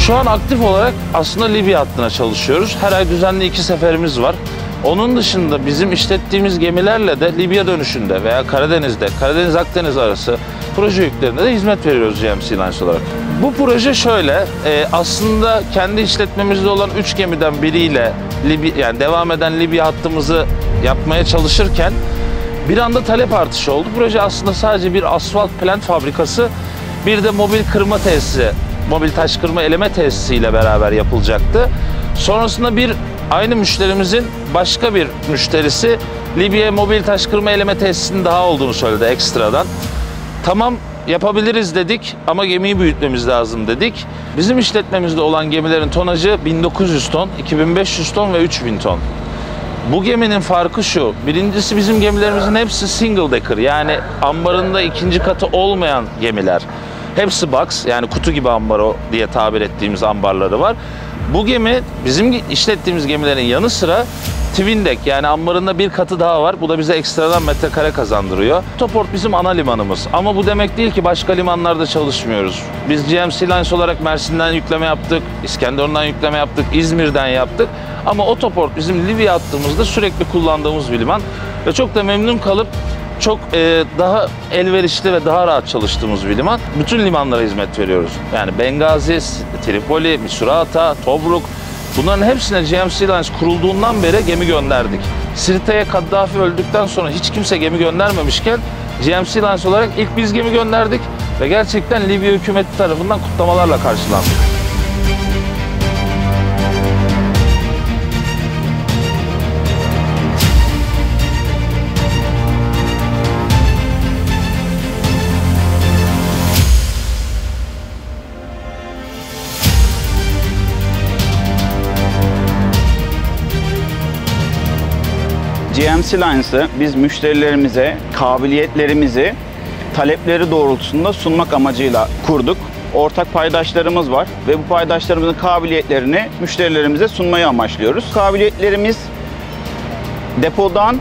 Şu an aktif olarak aslında Libya hattına çalışıyoruz. Her ay düzenli 2 seferimiz var. Onun dışında bizim işlettiğimiz gemilerle de Libya dönüşünde veya Karadeniz'de, Karadeniz-Akdeniz arası proje yüklerinde de hizmet veriyoruz GMC Lines olarak. Bu proje şöyle, aslında kendi işletmemizde olan 3 gemiden biriyle yani devam eden Libya hattımızı yapmaya çalışırken bir anda talep artışı oldu. Proje aslında sadece bir asfalt plant fabrikası, bir de mobil kırma tesisi, mobil taş kırma eleme tesisiyle beraber yapılacaktı. Sonrasında aynı müşterimizin başka bir müşterisi Libya mobil taş kırma eleme tesisinin daha olduğunu söyledi ekstradan. Tamam, yapabiliriz dedik ama gemiyi büyütmemiz lazım dedik. Bizim işletmemizde olan gemilerin tonajı 1900 ton, 2500 ton ve 3000 ton. Bu geminin farkı şu, birincisi bizim gemilerimizin hepsi single decker, yani ambarında ikinci katı olmayan gemiler. Hepsi box, yani kutu gibi ambaro diye tabir ettiğimiz ambarları var. Bu gemi bizim işlettiğimiz gemilerin yanı sıra twin deck, yani ambarında bir katı daha var. Bu da bize ekstradan metrekare kazandırıyor. Autoport bizim ana limanımız ama bu demek değil ki başka limanlarda çalışmıyoruz. Biz GMC Lines olarak Mersin'den yükleme yaptık, İskenderun'dan yükleme yaptık, İzmir'den yaptık. Ama Autoport bizim Libya hattımızda sürekli kullandığımız bir liman ve çok da memnun kalıp çok daha elverişli ve daha rahat çalıştığımız bir liman. Bütün limanlara hizmet veriyoruz. Yani Bingazi, Tripoli, Misurata, Tobruk, bunların hepsine GMC Lines kurulduğundan beri gemi gönderdik. Sirte'ye Kaddafi öldükten sonra hiç kimse gemi göndermemişken GMC Lines olarak ilk biz gemi gönderdik ve gerçekten Libya hükümeti tarafından kutlamalarla karşılandık. GMC Lines'ı biz müşterilerimize kabiliyetlerimizi talepleri doğrultusunda sunmak amacıyla kurduk. Ortak paydaşlarımız var ve bu paydaşlarımızın kabiliyetlerini müşterilerimize sunmayı amaçlıyoruz. Kabiliyetlerimiz depodan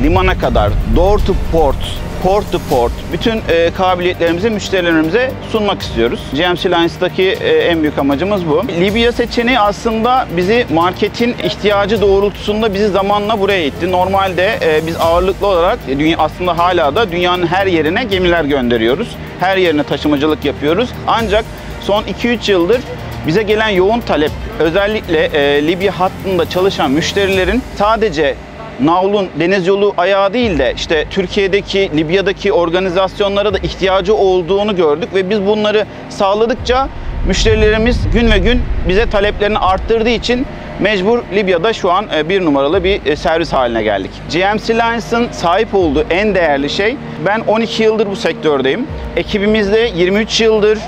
limana kadar, door to port, port to port, bütün kabiliyetlerimizi müşterilerimize sunmak istiyoruz. GMC Lines'taki en büyük amacımız bu. Libya seçeneği aslında bizi marketin ihtiyacı doğrultusunda bizi zamanla buraya itti. Normalde biz ağırlıklı olarak aslında hala da dünyanın her yerine gemiler gönderiyoruz. Her yerine taşımacılık yapıyoruz. Ancak son 2-3 yıldır bize gelen yoğun talep, özellikle Libya hattında çalışan müşterilerin sadece navlun deniz yolu ayağı değil de işte Türkiye'deki, Libya'daki organizasyonlara da ihtiyacı olduğunu gördük ve biz bunları sağladıkça müşterilerimiz gün ve gün bize taleplerini arttırdığı için mecbur Libya'da şu an bir numaralı bir servis haline geldik. GMC Lines'ın sahip olduğu en değerli şey, ben 12 yıldır bu sektördeyim. Ekibimizde 23 yıldır,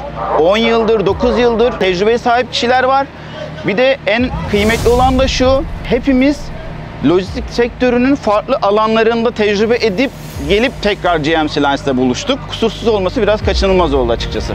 10 yıldır, 9 yıldır tecrübeye sahip kişiler var. Bir de en kıymetli olan da şu, hepimiz lojistik sektörünün farklı alanlarında tecrübe edip gelip tekrar GMC Lines'la buluştuk. Kusursuz olması biraz kaçınılmaz oldu açıkçası.